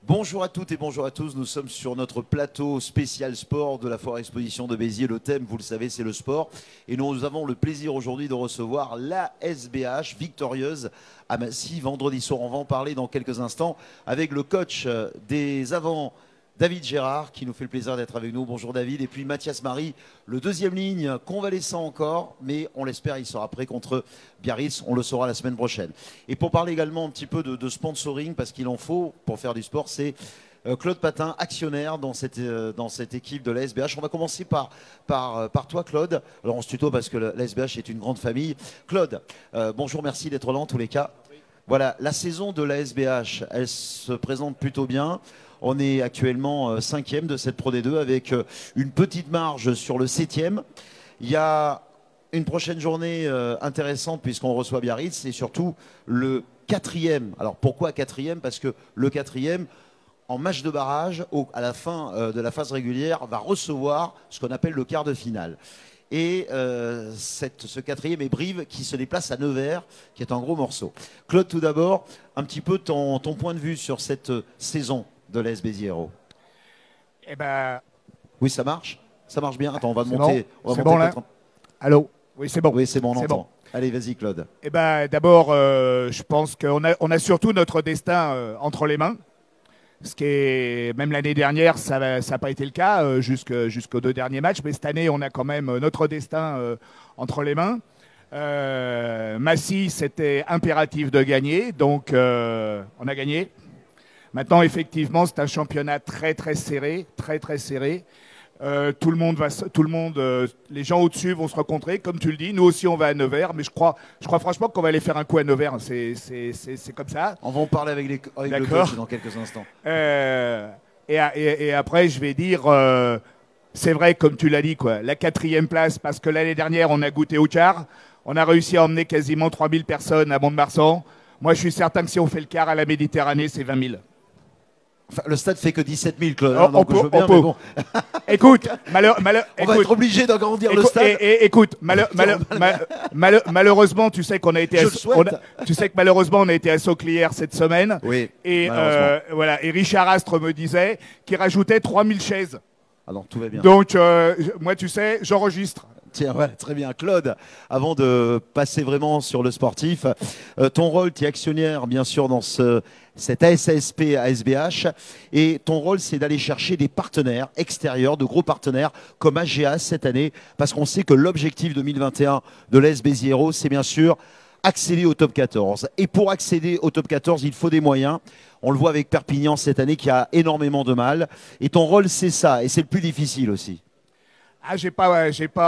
Bonjour à toutes et bonjour à tous, nous sommes sur notre plateau spécial sport de la Foire Exposition de Béziers. Le thème, vous le savez, c'est le sport. Et nous avons le plaisir aujourd'hui de recevoir la SBH victorieuse à Massy vendredi soir. On va en parler dans quelques instants avec le coach des avants, David Gérard, qui nous fait le plaisir d'être avec nous. Bonjour David. Et puis Mathias Marie, le deuxième ligne, convalescent encore, mais on l'espère, il sera prêt contre Biarritz. On le saura la semaine prochaine. Et pour parler également un petit peu de sponsoring, parce qu'il en faut pour faire du sport, c'est Claude Patin, actionnaire dans cette équipe de la SBH. On va commencer par toi, Claude. Alors on se tutoie parce que la SBH est une grande famille. Claude, bonjour, merci d'être là en tous les cas. Voilà, la saison de la SBH, elle se présente plutôt bien. On est actuellement 5e de cette Pro D2 avec une petite marge sur le 7e. Il y a une prochaine journée intéressante puisqu'on reçoit Biarritz et surtout le 4e. Alors pourquoi 4e? Parce que le 4e, en match de barrage, à la fin de la phase régulière, va recevoir ce qu'on appelle le quart de finale. Et ce 4e est Brive qui se déplace à Nevers, qui est un gros morceau. Claude, tout d'abord, un petit peu ton point de vue sur cette saison de l'AS Béziers Hérault. Eh ben, oui, ça marche. Ça marche bien. Attends, on va monter. Bon, c'est bon là. Allô. Oui, c'est bon. Oui, c'est bon, on entend. Bon. Allez, vas-y, Claude. Eh ben, d'abord, je pense qu'on a surtout notre destin entre les mains. Ce qui est, même l'année dernière, ça n'a pas été le cas jusqu'aux 2 derniers matchs. Mais cette année, on a quand même notre destin entre les mains. Massy, c'était impératif de gagner. Donc, on a gagné. Maintenant, effectivement, c'est un championnat très serré, très serré. Tout le monde, les gens au-dessus vont se rencontrer, comme tu le dis. Nous aussi, on va à Nevers, mais je crois franchement qu'on va aller faire un coup à Nevers. C'est comme ça. On va en parler avec le coach dans quelques instants. Et après, je vais dire, c'est vrai, comme tu l'as dit, quoi, la 4e place, parce que l'année dernière, on a goûté au quart. On a réussi à emmener quasiment 3000 personnes à Mont-de-Marsan. Moi, je suis certain que si on fait le quart à la Méditerranée, c'est 20 000. Enfin, le stade fait que 17 000, Claude. On peut. Bon. Écoute, on va être obligé d'agrandir le stade. Écoute, malheureusement, tu sais qu'on a été, tu sais que malheureusement on a été à Sauclière cette semaine. Oui. Et voilà. Et Richard Astre me disait qu'il rajoutait 3000 chaises. Alors tout va bien. Donc moi, tu sais, j'enregistre. Tiens, ouais, très bien. Claude, avant de passer vraiment sur le sportif, ton rôle, tu es actionnaire, bien sûr, dans cette ASASP ASBH. Et ton rôle, c'est d'aller chercher des partenaires extérieurs, de gros partenaires comme AGA cette année, parce qu'on sait que l'objectif 2021 de l'AS Béziers Hérault, c'est bien sûr accéder au top 14. Et pour accéder au top 14, il faut des moyens. On le voit avec Perpignan cette année qui a énormément de mal. Et ton rôle, c'est ça. Et c'est le plus difficile aussi. Ah,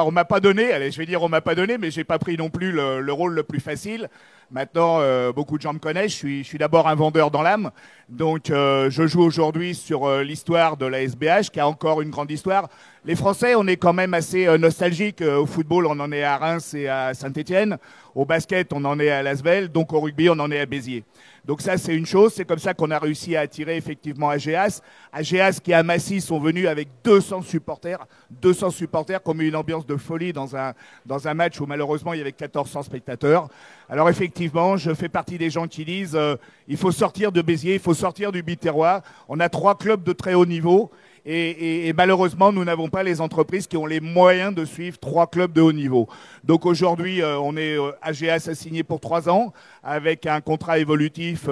on m'a pas donné, allez, je vais dire on m'a pas donné, mais j'ai pas pris non plus le rôle le plus facile. Maintenant, beaucoup de gens me connaissent, je suis d'abord un vendeur dans l'âme. Donc, je joue aujourd'hui sur l'histoire de la SBH, qui a encore une grande histoire. Les Français, on est quand même assez nostalgiques. Au football, on en est à Reims et à Saint-Étienne. Au basket, on en est à Lasvel. Donc, au rugby, on en est à Béziers. Donc ça, c'est une chose. C'est comme ça qu'on a réussi à attirer effectivement AGAS. AGAS qui à Massy sont venus avec 200 supporters. 200 supporters qui ont mis une ambiance de folie dans un match où malheureusement il y avait 1400 spectateurs. Alors effectivement, je fais partie des gens qui disent il faut sortir de Béziers, il faut sortir du Biterrois. On a 3 clubs de très haut niveau. Et malheureusement, nous n'avons pas les entreprises qui ont les moyens de suivre 3 clubs de haut niveau. Donc aujourd'hui, on est AGAS a signé pour 3 ans avec un contrat évolutif.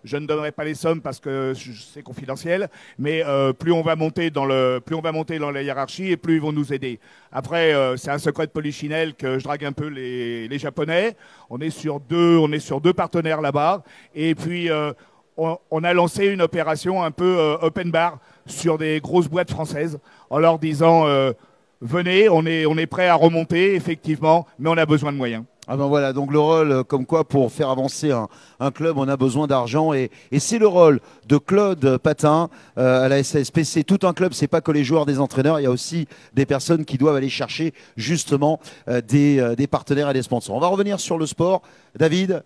Je ne donnerai pas les sommes parce que c'est confidentiel, mais plus on va monter dans la hiérarchie et plus ils vont nous aider. Après, c'est un secret de polichinelle que je drague un peu les Japonais. On est sur deux partenaires là-bas, et puis on a lancé une opération un peu open bar sur des grosses boîtes françaises en leur disant venez, on est prêt à remonter effectivement, mais on a besoin de moyens. Ah ben voilà, donc le rôle, comme quoi pour faire avancer un club, on a besoin d'argent, et c'est le rôle de Claude Patin à la SASP. C'est tout un club, c'est pas que les joueurs, des entraîneurs, il y a aussi des personnes qui doivent aller chercher justement des partenaires et des sponsors. On va revenir sur le sport. David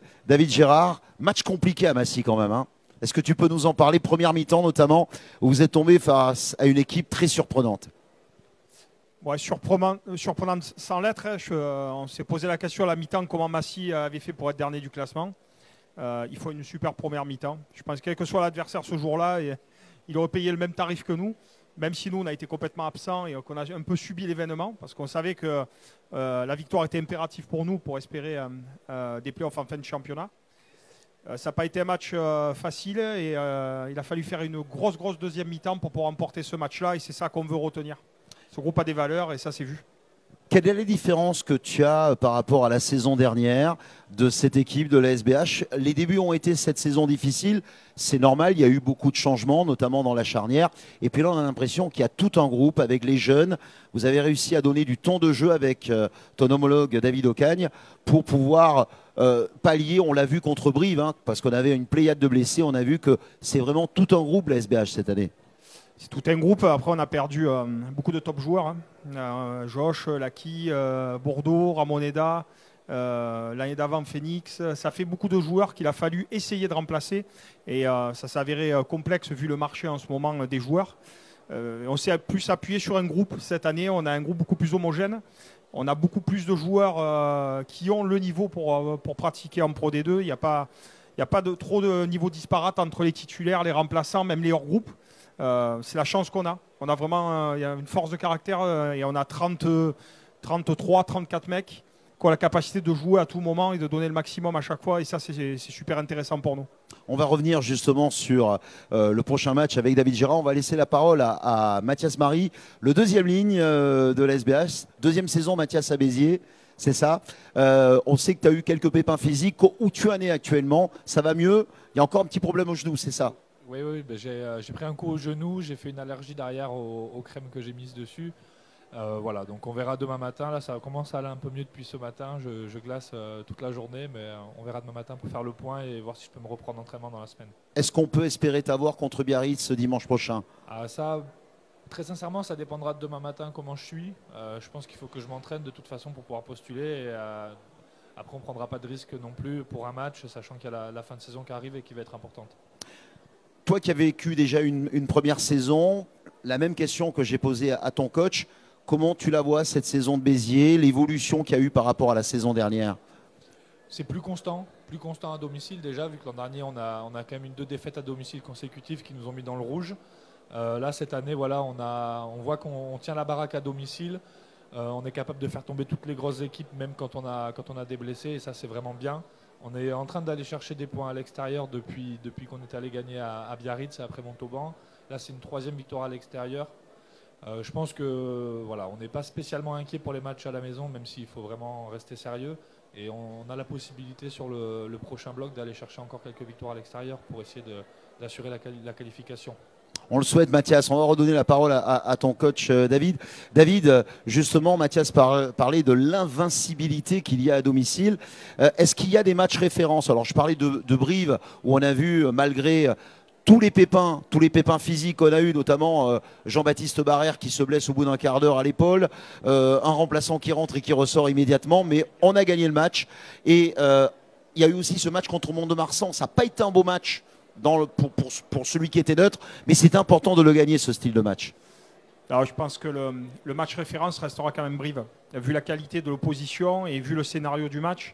Gérard, match compliqué à Massy quand même, hein. Est-ce que tu peux nous en parler, première mi-temps notamment, où vous êtes tombé face à une équipe très surprenante? Ouais, surprenante sans l'être. Hein. On s'est posé la question à la mi-temps comment Massy avait fait pour être dernier du classement. Il faut une super première mi-temps. Je pense que quel que soit l'adversaire ce jour-là, il aurait payé le même tarif que nous, même si nous, on a été complètement absents et qu'on a un peu subi l'événement, parce qu'on savait que la victoire était impérative pour nous pour espérer des playoffs en fin de championnat. Ça n'a pas été un match facile et il a fallu faire une grosse deuxième mi-temps pour pouvoir remporter ce match-là et c'est ça qu'on veut retenir. Ce groupe a des valeurs et ça c'est vu. Quelle est la différence que tu as par rapport à la saison dernière de cette équipe de la SBH? Les débuts ont été cette saison difficile, c'est normal, il y a eu beaucoup de changements, notamment dans la charnière. Et puis là, on a l'impression qu'il y a tout un groupe avec les jeunes. Vous avez réussi à donner du ton de jeu avec ton homologue David Ocagne pour pouvoir pallier, on l'a vu contre Brive, hein, parce qu'on avait une pléiade de blessés, on a vu que c'est vraiment tout un groupe la SBH cette année. C'est tout un groupe. Après, on a perdu beaucoup de top joueurs. Hein. Josh, Laki, Bordeaux, Ramoneda, l'année d'avant Phoenix. Ça fait beaucoup de joueurs qu'il a fallu essayer de remplacer. Et ça s'est avéré complexe vu le marché en ce moment des joueurs. On s'est plus appuyé sur un groupe cette année. On a un groupe beaucoup plus homogène. On a beaucoup plus de joueurs qui ont le niveau pour pratiquer en Pro D2. Il n'y a pas trop de niveau disparate entre les titulaires, les remplaçants, même les hors-groupes. C'est la chance qu'on a. On a vraiment y a une force de caractère et on a 33, 34 mecs qui ont la capacité de jouer à tout moment et de donner le maximum à chaque fois. Et ça, c'est super intéressant pour nous. On va revenir justement sur le prochain match avec David Gérard. On va laisser la parole à Mathias Marie, le deuxième ligne de la SBH. Deuxième saison, Mathias à Béziers. C'est ça. On sait que tu as eu quelques pépins physiques. Où tu en es actuellement? Ça va mieux? Il y a encore un petit problème au genou, c'est ça? Oui, ben j'ai pris un coup au genou, j'ai fait une allergie derrière aux crèmes que j'ai mises dessus. Voilà, donc on verra demain matin. Là, ça commence à aller un peu mieux depuis ce matin. Je glace toute la journée, mais on verra demain matin pour faire le point et voir si je peux me reprendre d'entraînement dans la semaine. Est-ce qu'on peut espérer t'avoir contre Biarritz ce dimanche prochain? Ça, très sincèrement, ça dépendra de demain matin comment je suis. Je pense qu'il faut que je m'entraîne de toute façon pour pouvoir postuler. Et, après, on ne prendra pas de risque non plus pour un match, sachant qu'il y a la fin de saison qui arrive et qui va être importante. Toi qui as vécu déjà une première saison, la même question que j'ai posée à ton coach, comment tu la vois cette saison de Béziers, l'évolution qu'il y a eu par rapport à la saison dernière? C'est plus constant à domicile déjà, vu que l'an dernier on a quand même 2 défaites à domicile consécutives qui nous ont mis dans le rouge. Là cette année, voilà, on voit qu'on tient la baraque à domicile, on est capable de faire tomber toutes les grosses équipes, même quand on a des blessés, et ça c'est vraiment bien. On est en train d'aller chercher des points à l'extérieur depuis qu'on est allé gagner à Biarritz et après Montauban. Là, c'est une 3e victoire à l'extérieur. Je pense que voilà, on n'est pas spécialement inquiet pour les matchs à la maison, même s'il faut vraiment rester sérieux. Et on a la possibilité sur le prochain bloc d'aller chercher encore quelques victoires à l'extérieur pour essayer d'assurer la qualification. On le souhaite, Mathias. On va redonner la parole à ton coach David. David, justement, Mathias parlait de l'invincibilité qu'il y a à domicile. Est-ce qu'il y a des matchs références? Alors, je parlais de Brive, où on a vu, malgré tous les pépins physiques qu'on a eu, notamment Jean-Baptiste Barrère qui se blesse au bout d'un quart d'heure à l'épaule, un remplaçant qui rentre et qui ressort immédiatement, mais on a gagné le match. Et il y a eu aussi ce match contre Mont-de-Marsan. Ça n'a pas été un beau match pour celui qui était neutre, mais c'est important de le gagner, ce style de match. Alors, je pense que le match référence restera quand même Brive. Vu la qualité de l'opposition et vu le scénario du match,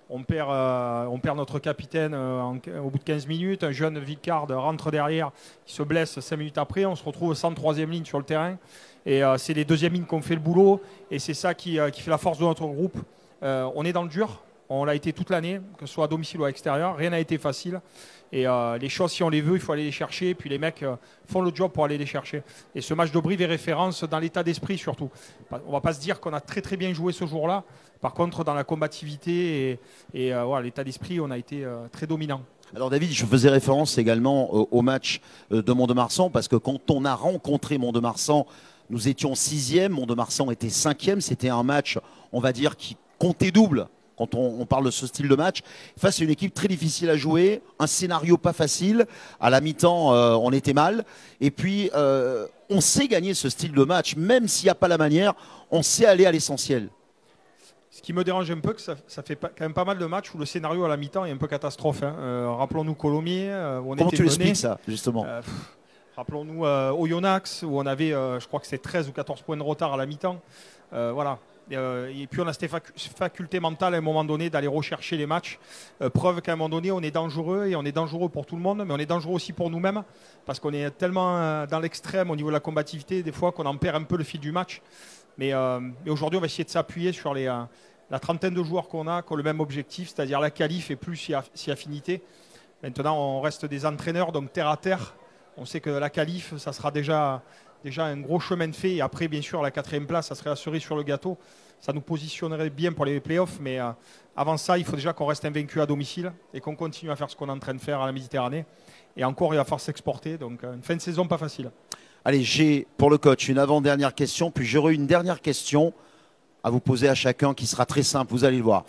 on perd notre capitaine au bout de 15 minutes. Un jeune Vicard rentre derrière, qui se blesse 5 minutes après. On se retrouve sans 3e ligne sur le terrain. Et c'est les 2e lignes qui ont fait le boulot. Et c'est ça qui fait la force de notre groupe. On est dans le dur. On l'a été toute l'année, que ce soit à domicile ou à l'extérieur. Rien n'a été facile. Et les choses, si on les veut, il faut aller les chercher. Et puis les mecs font le job pour aller les chercher. Et ce match de Brive est référence dans l'état d'esprit surtout. On ne va pas se dire qu'on a très très bien joué ce jour-là. Par contre, dans la combativité et voilà, l'état d'esprit, on a été très dominant. Alors David, je faisais référence également au match de Mont-de-Marsan, parce que quand on a rencontré Mont-de-Marsan, nous étions 6e, Mont-de-Marsan était 5e. C'était un match, on va dire, qui comptait double. Quand on parle de ce style de match, face à une équipe très difficile à jouer, un scénario pas facile. À la mi-temps, on était mal. Et puis, on sait gagner ce style de match, même s'il n'y a pas la manière, on sait aller à l'essentiel. Ce qui me dérange un peu, que ça fait quand même pas mal de matchs où le scénario à la mi-temps est un peu catastrophe. Hein. Rappelons-nous Colomiers, où on était Comment tu l'expliques ça, justement? Rappelons-nous Oyonnax, où on avait, je crois que c'est 13 ou 14 points de retard à la mi-temps. Voilà. Et puis on a cette faculté mentale à un moment donné d'aller rechercher les matchs. Preuve qu'à un moment donné on est dangereux, et on est dangereux pour tout le monde, mais on est dangereux aussi pour nous-mêmes, parce qu'on est tellement dans l'extrême au niveau de la combativité des fois qu'on en perd un peu le fil du match. Mais aujourd'hui on va essayer de s'appuyer sur la trentaine de joueurs qu'on a, qui ont le même objectif, c'est-à-dire la qualif et plus si affinité. Maintenant on reste des entraîneurs, donc terre à terre. On sait que la qualif, ça sera déjà un gros chemin de fait. Et après, bien sûr, la 4e place, ça serait la cerise sur le gâteau. Ça nous positionnerait bien pour les playoffs. Mais avant ça, il faut déjà qu'on reste invaincu à domicile et qu'on continue à faire ce qu'on est en train de faire à la Méditerranée. Et encore, il va falloir s'exporter. Donc, une fin de saison pas facile. Allez, j'ai pour le coach une avant-dernière question, puis j'aurai une dernière question à vous poser à chacun qui sera très simple, vous allez le voir.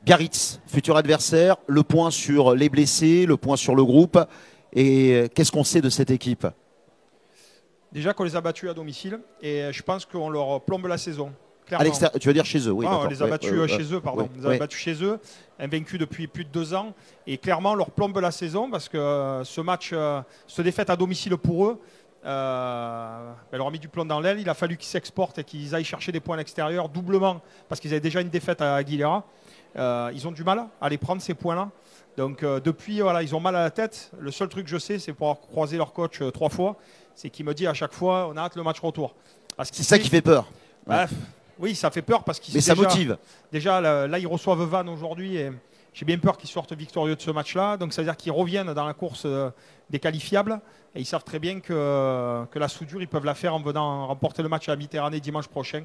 Garitz, futur adversaire, le point sur les blessés, le point sur le groupe. Et qu'est-ce qu'on sait de cette équipe? Déjà qu'on les a battus à domicile, et je pense qu'on leur plombe la saison. À l'extérieur, tu veux dire chez eux, oui. On les a battus chez eux, pardon. On les a battus chez eux, invaincus depuis plus de 2 ans. Et clairement, on leur plombe la saison parce que ce match, ce défaite à domicile pour eux, leur a mis du plomb dans l'aile. Il a fallu qu'ils s'exportent et qu'ils aillent chercher des points à l'extérieur, doublement, parce qu'ils avaient déjà une défaite à Aguilera. Ils ont du mal à aller prendre ces points-là. Donc depuis, voilà, ils ont mal à la tête. Le seul truc que je sais, c'est pour croiser leur coach 3 fois, c'est qu'il me dit à chaque fois, on a hâte le match retour. C'est ça qui fait peur. Bah, oui, ça fait peur parce qu'ils. Mais ça motive. Déjà, là, ils reçoivent Vannes aujourd'hui et j'ai bien peur qu'ils sortent victorieux de ce match-là. Donc ça veut dire qu'ils reviennent dans la course des qualifiables et ils savent très bien que la soudure, ils peuvent la faire en venant remporter le match à la Méditerranée dimanche prochain.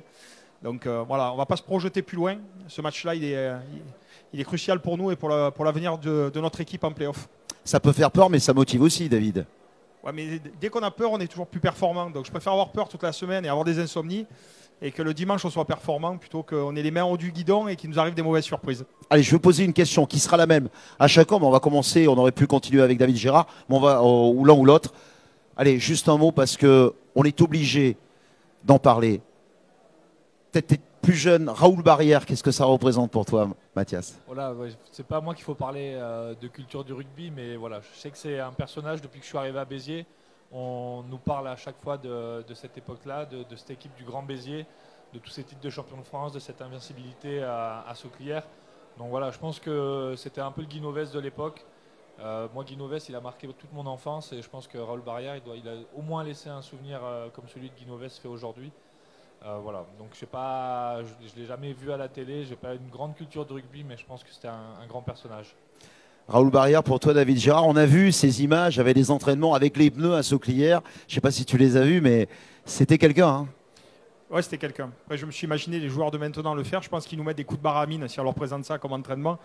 Donc voilà, on ne va pas se projeter plus loin. Ce match-là, il est crucial pour nous et pour l'avenir de notre équipe en play-off. Ça peut faire peur, mais ça motive aussi, David. Ouais, mais dès qu'on a peur, on est toujours plus performant. Donc je préfère avoir peur toute la semaine et avoir des insomnies, et que le dimanche on soit performant, plutôt qu'on ait les mains au du guidon et qu'il nous arrive des mauvaises surprises. Allez, je vais poser une question qui sera la même à chacun, mais on va commencer. On aurait pu continuer avec David Gérard, mais on va ou l'un ou l'autre. Allez, juste un mot parce que on est obligé d'en parler. Peut-être plus jeune, Raoul Barrière, qu'est-ce que ça représente pour toi, Mathias? Voilà, ouais, c'est pas moi qu'il faut parler de culture du rugby, mais voilà, je sais que c'est un personnage depuis que je suis arrivé à Béziers. On nous parle à chaque fois de cette époque-là, de cette équipe du Grand Béziers, de tous ces titres de champion de France, de cette invincibilité à Sauclières. Donc voilà, je pense que c'était un peu le Guinoves de l'époque. Moi, Guinoves, il a marqué toute mon enfance, et je pense que Raoul Barrière, il a au moins laissé un souvenir comme celui de Guinoves fait aujourd'hui. Voilà, donc je ne l'ai jamais vu à la télé, j'ai pas une grande culture de rugby, mais je pense que c'était un grand personnage. Raoul Barrière, pour toi, David Gérard, on a vu ces images avec les entraînements avec les pneus à Sauclières. Je ne sais pas si tu les as vus, mais c'était quelqu'un. Hein. Ouais, c'était quelqu'un. Je me suis imaginé les joueurs de maintenant le faire. Je pense qu'ils nous mettent des coups de baramine si on leur présente ça comme entraînement.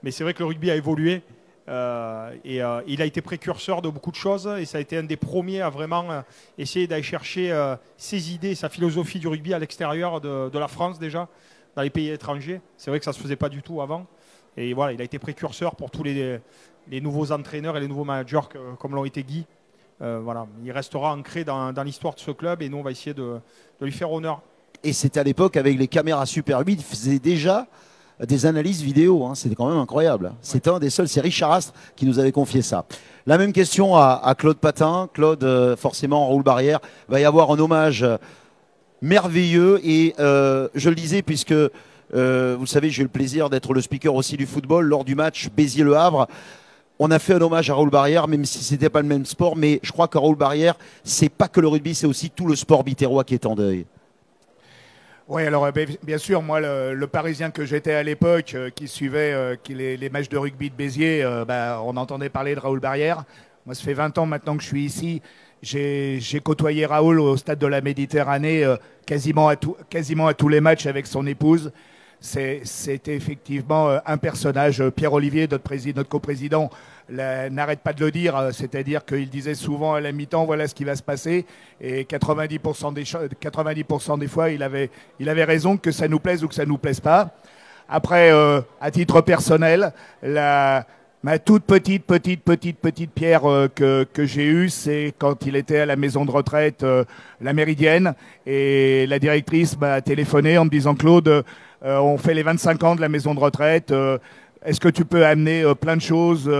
Mais c'est vrai que le rugby a évolué. Il a été précurseur de beaucoup de choses, et ça a été un des premiers à vraiment essayer d'aller chercher ses idées, sa philosophie du rugby à l'extérieur de la France déjà, dans les pays étrangers. C'est vrai que ça ne se faisait pas du tout avant. Et voilà, il a été précurseur pour tous les nouveaux entraîneurs et les nouveaux managers comme l'ont été Guy. Voilà, il restera ancré dans l'histoire de ce club, et nous on va essayer de lui faire honneur. Et c'était à l'époque avec les caméras Super 8, il faisait déjà des analyses vidéo, hein. C'était quand même incroyable. Ouais. C'est un des seuls, c'est Richard Astre qui nous avait confié ça. La même question à Claude Patin. Claude, forcément, Raoul Barrière, va y avoir un hommage merveilleux, et je le disais puisque vous le savez, j'ai eu le plaisir d'être le speaker aussi du football lors du match Béziers-Le Havre. On a fait un hommage à Raoul Barrière, même si c'était pas le même sport, mais je crois que Raoul Barrière, c'est pas que le rugby, c'est aussi tout le sport biterrois qui est en deuil. Oui, alors bien sûr, moi, le Parisien que j'étais à l'époque, qui suivait les matchs de rugby de Béziers, on entendait parler de Raoul Barrière. Moi, ça fait 20 ans maintenant que je suis ici. J'ai côtoyé Raoul au stade de la Méditerranée quasiment à tous les matchs avec son épouse. C'était effectivement un personnage. Pierre-Olivier, notre coprésident, n'arrête pas de le dire, c'est-à-dire qu'il disait souvent à la mi-temps, voilà ce qui va se passer, et 90% des fois, il avait raison, que ça nous plaise ou que ça nous plaise pas. Après, à titre personnel, ma toute petite pierre que j'ai eue, c'est quand il était à la maison de retraite, la Méridienne, et la directrice m'a téléphoné en me disant « Claude, on fait les 25 ans de la maison de retraite, est-ce que tu peux amener plein de choses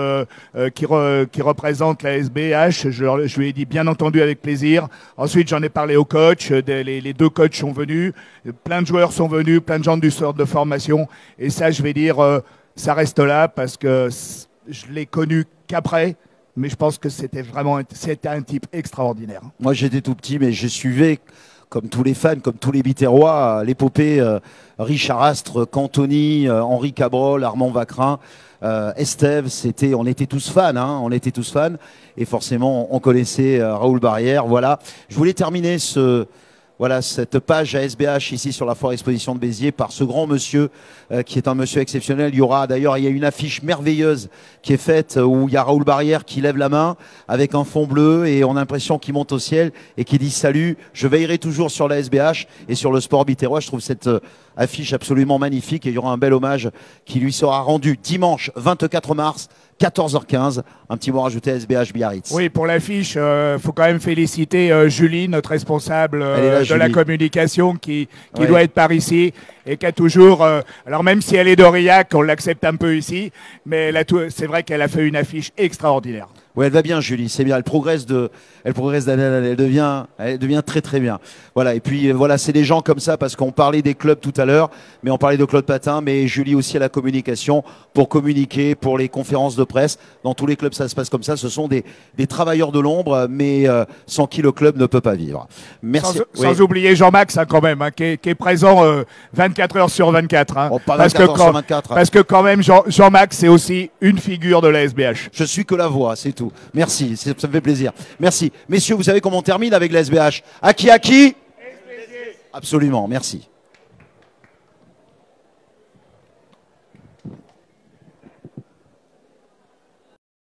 qui représentent la SBH? Je lui ai dit bien entendu avec plaisir. Ensuite, j'en ai parlé au coach. Les 2 coachs sont venus. Plein de joueurs sont venus, plein de gens du centre de formation. Et ça, je vais dire, ça reste là parce que je l'ai connu qu'après. Mais je pense que c'était un type extraordinaire. Moi, j'étais tout petit, mais je suivais, comme tous les fans, comme tous les Biterrois, l'épopée Richard Astre, Cantoni, Henri Cabrol, Armand Vacrin, Estève. On était tous fans, hein, on était tous fans. Et forcément, on connaissait Raoul Barrière. Voilà. Je voulais terminer cette page à SBH ici sur la foire exposition de Béziers par ce grand monsieur qui est un monsieur exceptionnel. Il y a une affiche merveilleuse qui est faite où il y a Raoul Barrière qui lève la main avec un fond bleu et on a l'impression qu'il monte au ciel et qui dit salut, je veillerai toujours sur la SBH et sur le sport biterrois. Je trouve cette affiche absolument magnifique et il y aura un bel hommage qui lui sera rendu dimanche 24 mars 14h15, un petit mot rajouté à SBH Biarritz. Oui, pour l'affiche, faut quand même féliciter Julie, notre responsable de la communication, qui doit être par ici et qui a toujours, alors même si elle est d'Aurillac, on l'accepte un peu ici, mais c'est vrai qu'elle a fait une affiche extraordinaire. Oui, elle va bien, Julie, c'est bien. Elle progresse d'année en année. Elle devient très très bien. Voilà. Et puis voilà, c'est des gens comme ça parce qu'on parlait des clubs tout à l'heure, mais on parlait de Claude Patin, mais Julie aussi à la communication pour communiquer, pour les conférences de presse. Dans tous les clubs, ça se passe comme ça. Ce sont des travailleurs de l'ombre, mais sans qui le club ne peut pas vivre. Merci. Sans oublier Jean-Max quand même, hein, qui est présent 24 heures sur 24. Hein, oh, pas 24 heures sur 24. Parce que quand même, Jean-Max, c'est aussi une figure de la SBH. Je suis que la voix, c'est tout. Merci, ça me fait plaisir. Merci. Messieurs, vous savez comment on termine avec la SBH? À qui? Absolument, merci.